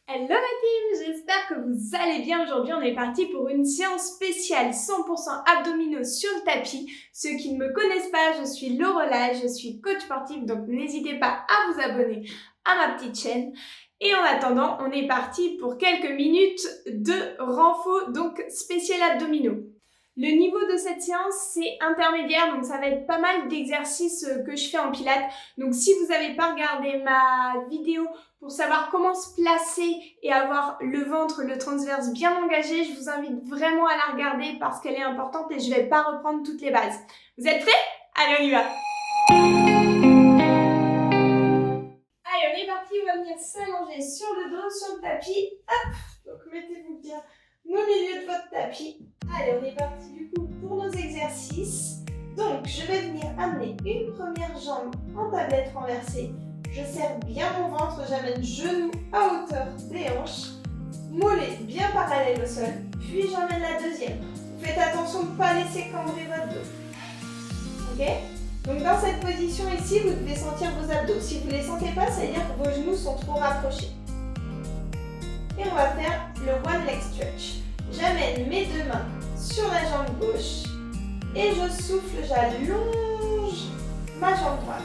Hello ma team, j'espère que vous allez bien. Aujourd'hui on est parti pour une séance spéciale 100% abdominaux sur le tapis. Ceux qui ne me connaissent pas, je suis Lorelai, je suis coach sportif, donc n'hésitez pas à vous abonner à ma petite chaîne. Et en attendant, on est parti pour quelques minutes de renfo, donc spécial abdominaux. Le niveau de cette séance, c'est intermédiaire, donc ça va être pas mal d'exercices que je fais en pilates. Donc si vous n'avez pas regardé ma vidéo pour savoir comment se placer et avoir le ventre, le transverse bien engagé, je vous invite vraiment à la regarder parce qu'elle est importante et je ne vais pas reprendre toutes les bases. Vous êtes prêts? Allez, on y va! Allez, on est parti, on va venir s'allonger sur le dos, sur le tapis. Hop! Donc mettez-vous bien au milieu de votre tapis. Allez, on est parti du coup pour nos exercices. Donc, je vais venir amener une première jambe en tablette renversée. Je serre bien mon ventre, j'amène genou à hauteur des hanches. Mollets bien parallèles au sol. Puis j'emmène la deuxième. Faites attention de ne pas laisser cambrer votre dos. Ok? Donc dans cette position ici, vous devez sentir vos abdos. Si vous ne les sentez pas, ça veut dire que vos genoux sont trop rapprochés. Et on va faire le one leg stretch. J'amène mes deux mains sur la jambe gauche et je souffle, j'allonge ma jambe droite.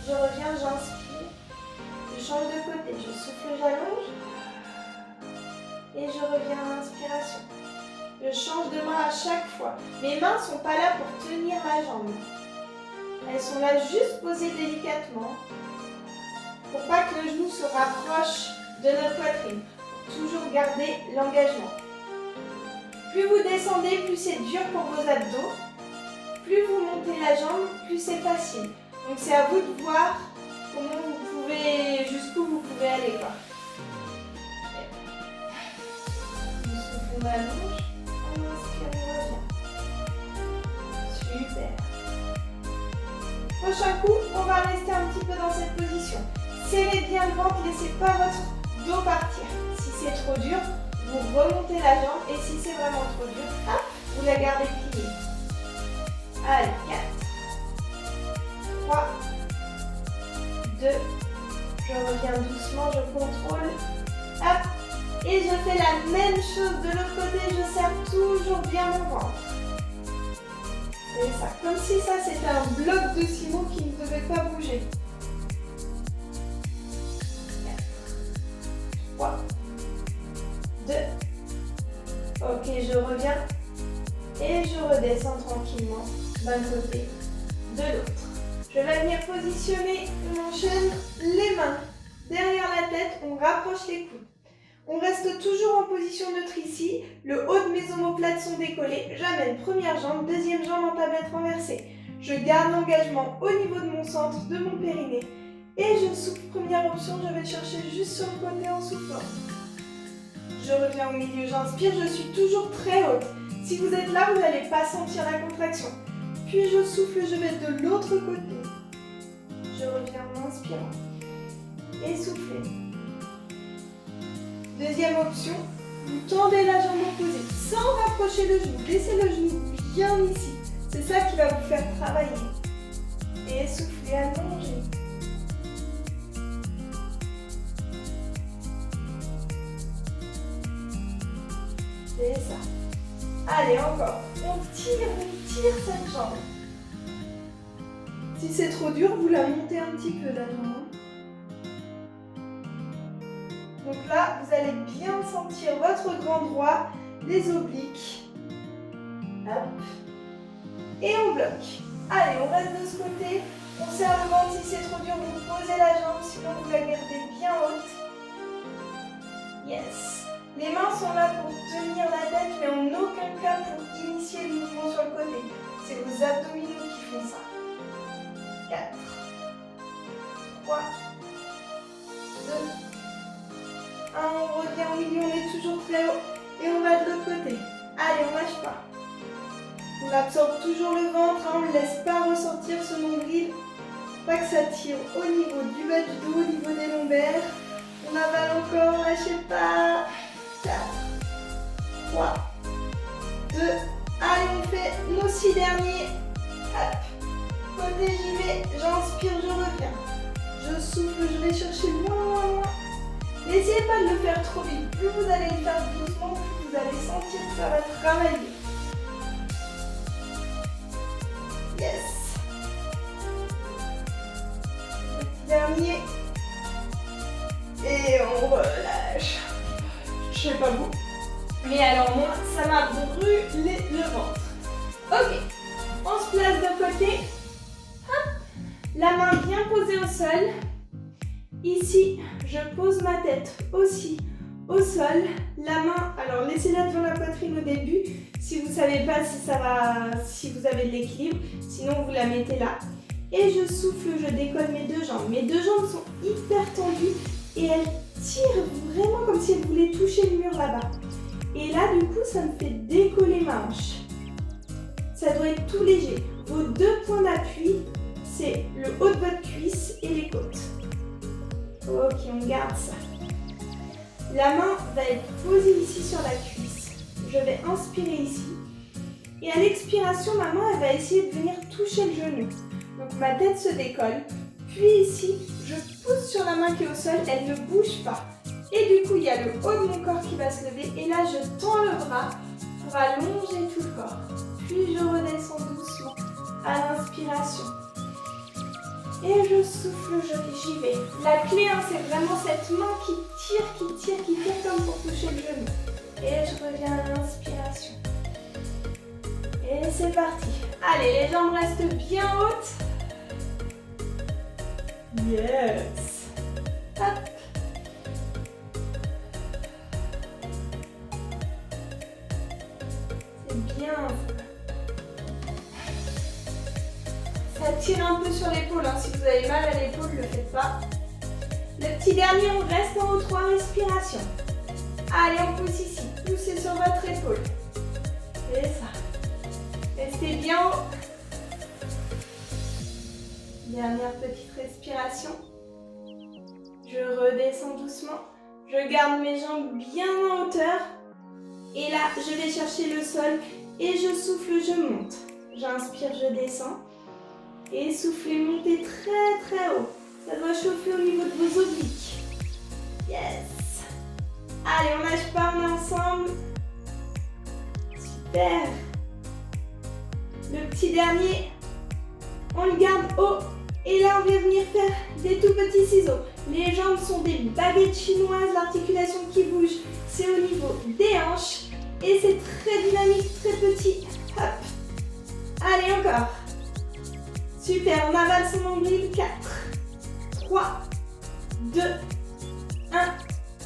Je reviens, j'inspire, je change de côté, je souffle, j'allonge et je reviens à l'inspiration. Je change de main à chaque fois. Mes mains ne sont pas là pour tenir ma jambe. Elles sont là juste posées délicatement pour pas que le genou se rapproche de notre poitrine. Toujours garder l'engagement. Plus vous descendez, plus c'est dur pour vos abdos. Plus vous montez la jambe, plus c'est facile. Donc c'est à vous de voir comment vous pouvez, jusqu'où vous pouvez aller. On souffle, on allonge, on inspire, on revient. Super. Prochain coup, on va rester un petit peu dans cette position. Serrez bien le ventre, laissez pas votre dos partir. Si c'est trop dur, vous remontez la jambe et si c'est vraiment trop dur, hop, vous la gardez pliée. Allez, 4, 3, 2, je reviens doucement, je contrôle, hop, et je fais la même chose de l'autre côté, je serre toujours bien mon ventre. C'est ça, comme si ça c'était un bloc de ciment qui ne devait pas bouger. 3, 2, ok, je reviens et je redescends tranquillement d'un côté, de l'autre. Je vais venir positionner mon chaîne, les mains derrière la tête, on rapproche les coudes. On reste toujours en position neutre ici, le haut de mes omoplates sont décollés, j'amène première jambe, deuxième jambe en tablette renversée. Je garde l'engagement au niveau de mon centre, de mon périnée. Et je souffle, première option, je vais chercher juste sur le côté en soufflant. Je reviens au milieu, j'inspire, je suis toujours très haute. Si vous êtes là, vous n'allez pas sentir la contraction. Puis je souffle, je vais de l'autre côté. Je reviens en inspirant. Et soufflez. Deuxième option, vous tendez la jambe opposée sans rapprocher le genou. Laissez le genou bien ici. C'est ça qui va vous faire travailler. Et soufflez, allongez. C'est ça. Allez, encore. On tire cette jambe. Si c'est trop dur, vous la montez un petit peu la jambe. Donc là, vous allez bien sentir votre grand droit, les obliques. Hop. Et on bloque. Allez, on reste de ce côté. On serre le ventre. Si c'est trop dur, vous posez la jambe, sinon vous la gardez bien haute. Yes. Les mains sont là pour tenir la tête, mais en aucun cas pour initier le mouvement sur le côté. C'est vos abdominaux qui font ça. 4, 3, 2, 1, on revient au milieu, on est toujours très haut. Et on va de l'autre côté. Allez, on ne lâche pas. On absorbe toujours le ventre, hein, on ne laisse pas ressortir ce nombril. Pas que ça tire au niveau du bas du dos, au niveau des lombaires. On avale encore, lâchez pas. 4, 3, 2, allez, on fait nos 6 derniers. Hop. Côté, j'y vais, j'inspire, je reviens. Je souffle, je vais chercher loin. N'essayez pas de le faire trop vite. Plus vous allez le faire doucement, plus vous allez sentir que ça va travailler. Yes. Petit dernier. Et on relâche. Je sais pas vous. Mais alors moi, ça m'a brûlé le ventre. Ok. On se place de côté. Hop. La main bien posée au sol. Ici, je pose ma tête aussi au sol. La main, alors laissez-la devant la poitrine au début. Si vous ne savez pas si vous avez de l'équilibre. Sinon, vous la mettez là. Et je souffle, je décolle mes deux jambes. Mes deux jambes sont hyper tendues et elles tirent vraiment comme si elles voulaient toucher le mur là-bas. Et là, du coup, ça me fait décoller ma hanche. Ça doit être tout léger. Vos deux points d'appui, c'est le haut de votre cuisse et les côtes. Ok, on garde ça. La main va être posée ici sur la cuisse. Je vais inspirer ici. Et à l'expiration, ma main elle va essayer de venir toucher le genou. Donc ma tête se décolle. Puis ici, je pousse sur la main qui est au sol, elle ne bouge pas. Et du coup, il y a le haut de mon corps qui va se lever. Et là, je tends le bras pour allonger tout le corps. Puis je redescends doucement à l'inspiration. Et je souffle, j'y vais. La clé, c'est vraiment cette main qui tire comme pour toucher le genou. Et je reviens à l'inspiration. Et c'est parti. Allez, les jambes restent bien hautes. Yes. Hop. C'est bien. Ça tire un peu sur l'épaule. Si vous avez mal à l'épaule, ne le faites pas. Le petit dernier, on reste en haut 3 respirations. Allez, on pousse ici. Poussez sur votre épaule. C'est ça. Restez bien haut. Dernière petite respiration. Je redescends doucement. Je garde mes jambes bien en hauteur. Et là, je vais chercher le sol. Et je souffle, je monte. J'inspire, je descends. Et soufflez, montez très haut. Ça doit chauffer au niveau de vos obliques. Yes. Allez, on lâche pas, on est ensemble. Super. Le petit dernier, on le garde haut. Et là, on va venir faire des tout petits ciseaux. Les jambes sont des baguettes chinoises, l'articulation qui bouge, c'est au niveau des hanches. Et c'est très dynamique, très petit. Hop. Allez, encore. Super, on avale son nombril. 4, 3, 2, 1.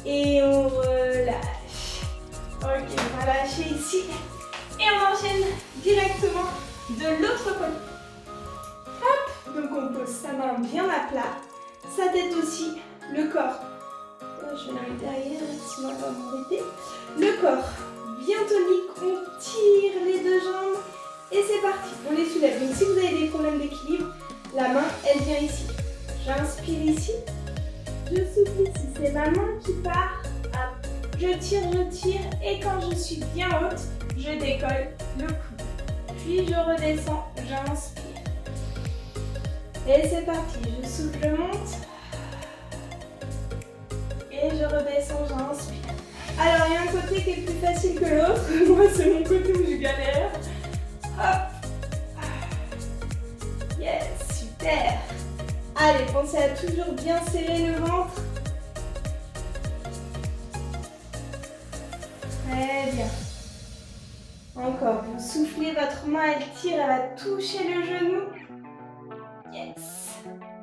Et on relâche. Ok, on va lâcher ici. Et on enchaîne directement de l'autre côté. Hop, donc on pose sa main bien à plat. Sa tête aussi, le corps. Je vais la mettre derrière, sinon elle va m'embêter. Le corps bien tonique, on tire les deux jambes. Et c'est parti, on les soulève. Donc si vous avez des problèmes d'équilibre, la main, elle vient ici. J'inspire ici. Je souffle ici. C'est ma main qui part. Hop. Je tire. Et quand je suis bien haute, je décolle le coude. Puis je redescends, j'inspire. Et c'est parti. Je souffle, je monte. Et je redescends, j'inspire. Alors, il y a un côté qui est plus facile que l'autre. Moi, c'est mon côté où je galère. Hop. Yes, super. Allez, pensez à toujours bien serrer le ventre. Très bien. Encore, vous soufflez, votre main, elle tire, elle va toucher le genou. Yes.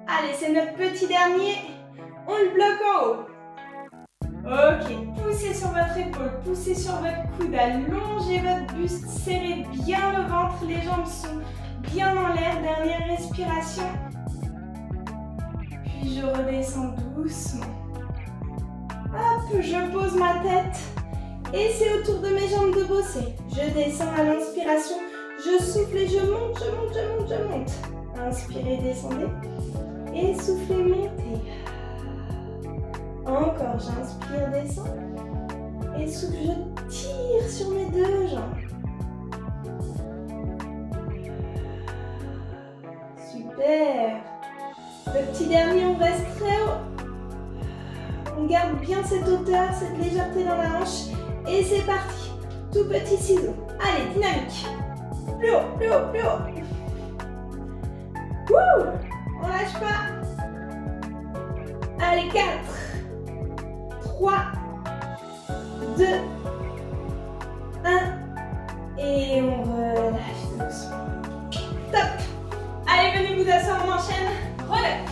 Allez, c'est notre petit dernier. On le bloque en haut. Ok, poussez sur votre épaule, poussez sur votre coude, allongez votre buste, serrez bien le ventre, les jambes sont bien en l'air, dernière respiration. Puis je redescends doucement. Hop, je pose ma tête et c'est au tour de mes jambes de bosser. Je descends à l'inspiration, je souffle et je monte. Inspirez, descendez et soufflez, montez. Encore, j'inspire, descends. Et souffle, je tire sur mes deux jambes. Super. Le petit dernier, on reste très haut. On garde bien cette hauteur, cette légèreté dans la hanche. Et c'est parti. Tout petit ciseau. Allez, dynamique. Plus haut, plus haut, plus haut. Wouh! On lâche pas. Allez, 4, 3, 2, 1. Et on relâche doucement. Top! Allez, venez vous asseoir, on enchaîne. Relève.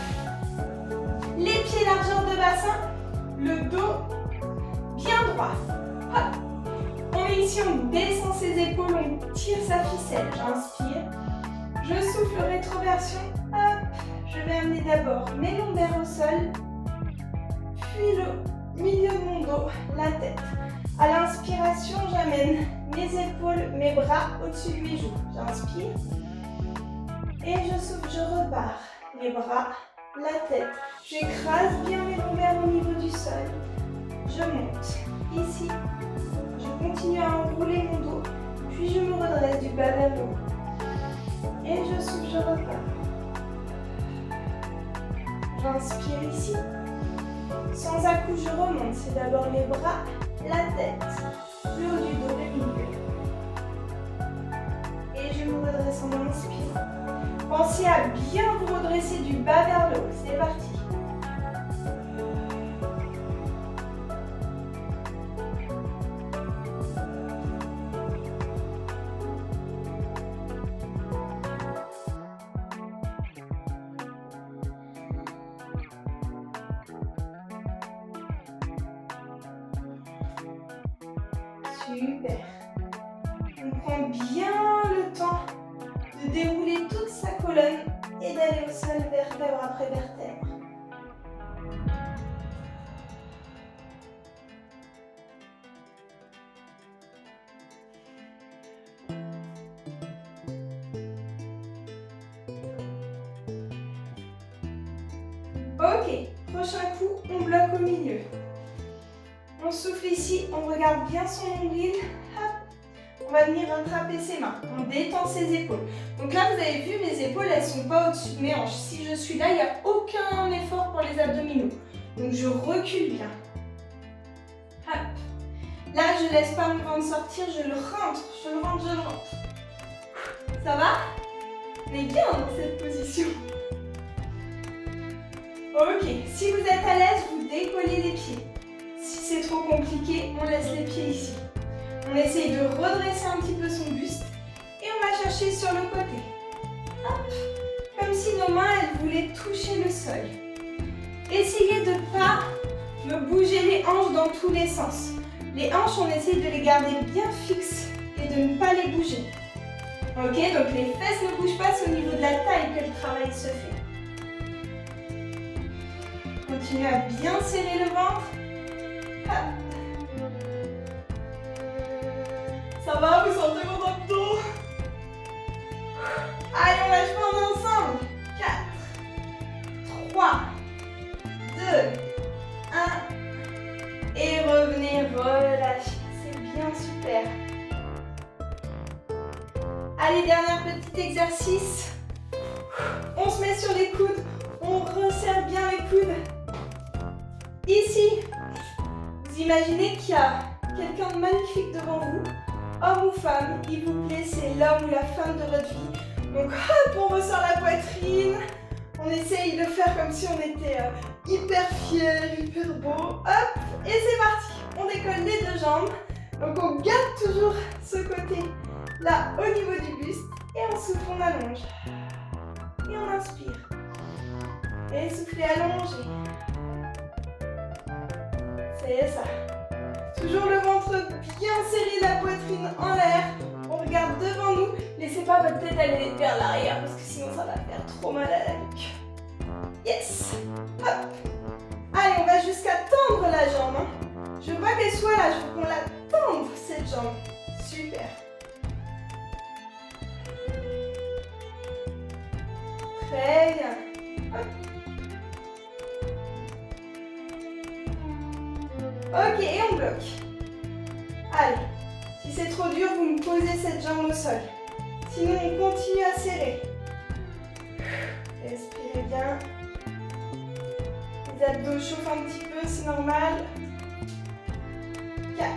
Les pieds largeur de bassin. Le dos bien droit. Hop. On est ici, on descend ses épaules, on tire sa ficelle. J'inspire. Je souffle rétroversion. Hop. Je vais amener d'abord mes lombaires au sol. Puis le milieu de mon dos, la tête. À l'inspiration, j'amène mes épaules, mes bras au-dessus de mes joues. J'inspire. Et je souffle, je repars. Les bras, la tête. J'écrase bien mes lombaires au niveau du sol. Je monte. Ici, je continue à enrouler mon dos. Puis je me redresse du bas vers le haut. Et je souffle, je repars. J'inspire ici. Sans à-coup, je remonte. C'est d'abord les bras, la tête, le haut du dos, le milieu. Et je me redresse en inspirant. Pensez à bien vous redresser du bas vers le haut. C'est parti. Super. On prend bien le temps de dérouler toute sa colonne et d'aller au sol vertèbre après vertèbre. Ok, prochain coup, on bloque au milieu. On souffle ici, on regarde bien son nombril. Hop. On va venir rattraper ses mains. On détend ses épaules. Donc là, vous avez vu, mes épaules, elles ne sont pas au-dessus de mes hanches. Si je suis là, il n'y a aucun effort pour les abdominaux. Donc je recule bien. Hop. Là, je ne laisse pas mon ventre sortir, je le rentre, je le rentre, je le rentre. Ça va? On est bien dans cette position. Ok, si vous êtes à l'aise, vous décollez les pieds. Si c'est trop compliqué, on laisse les pieds ici. On essaye de redresser un petit peu son buste et on va chercher sur le côté. Hop, comme si nos mains, elles voulaient toucher le sol. Essayez de ne pas me bouger les hanches dans tous les sens. Les hanches, on essaye de les garder bien fixes et de ne pas les bouger. Ok, donc les fesses ne bougent pas, c'est au niveau de la taille que le travail se fait. Continuez à bien serrer le ventre. Hop. Ça va, vous sentez vos abdos? Allez, on lâche pas, on est ensemble. 4, 3, 2, 1. Et revenez, relâchez. C'est bien, super. Allez, dernier petit exercice. On se met sur les coudes. On resserre bien les coudes. Ici, vous imaginez qu'il y a quelqu'un de magnifique devant vous, homme ou femme, il vous plaît, c'est l'homme ou la femme de votre vie. Donc hop, on resserre la poitrine, on essaye de faire comme si on était hyper fier, hyper beau. Hop, et c'est parti. On décolle les deux jambes. Donc on garde toujours ce côté là au niveau du buste et on souffle, on allonge. Et on inspire. Et soufflez, allongez. C'est ça. Toujours le ventre bien serré, la poitrine en l'air. On regarde devant nous. Laissez pas votre tête aller vers l'arrière parce que sinon ça va faire trop mal à la nuque. Yes. Hop. Allez, on va jusqu'à tendre la jambe. Hein. Je veux pas qu'elle soit là, je veux qu'on la tende cette jambe. Super. Très bien. Hop. Ok, et on bloque. Allez, si c'est trop dur, vous me posez cette jambe au sol. Sinon, on continue à serrer. Respirez bien. Et Les abdos chauffent un petit peu, c'est normal. 4,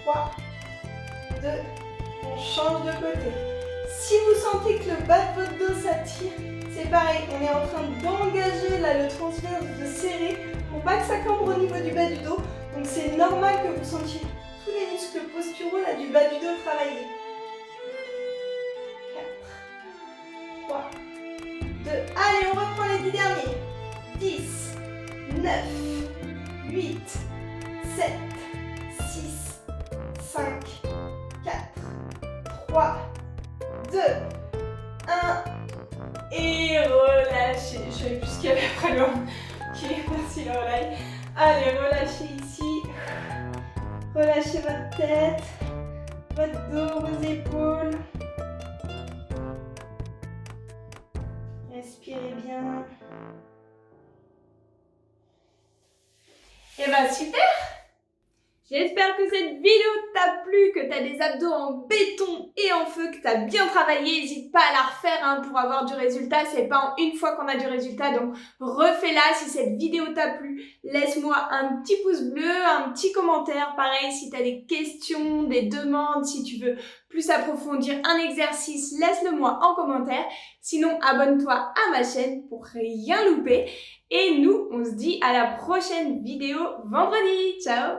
3, 2, on change de côté. Si vous sentez que le bas de votre dos s'attire, c'est pareil, on est en train d'engager là le transverse, de serrer pour pas que ça cambre au niveau du bas du dos. Donc c'est normal que vous sentiez tous les muscles posturaux là, du bas du dos travailler. 4, 3, 2, allez on reprend les 10 derniers. 10, 9, 8, 7, 6, 5, 4, 3, 2, 1 et relâchez. Je savais plus ce qu'il y avait après le. Ok, merci le relais. Allez, relâchez ici. Relâchez votre tête, votre dos, vos épaules. Respirez bien. Et bah super! J'espère que cette vidéo t'a plu, que tu as des abdos en béton et en feu, que tu as bien travaillé. N'hésite pas à la refaire pour avoir du résultat. C'est pas en une fois qu'on a du résultat, donc refais-la. Si cette vidéo t'a plu, laisse-moi un petit pouce bleu, un petit commentaire. Pareil, si tu as des questions, des demandes, si tu veux plus approfondir un exercice, laisse-le-moi en commentaire. Sinon, abonne-toi à ma chaîne pour rien louper. Et nous, on se dit à la prochaine vidéo vendredi. Ciao!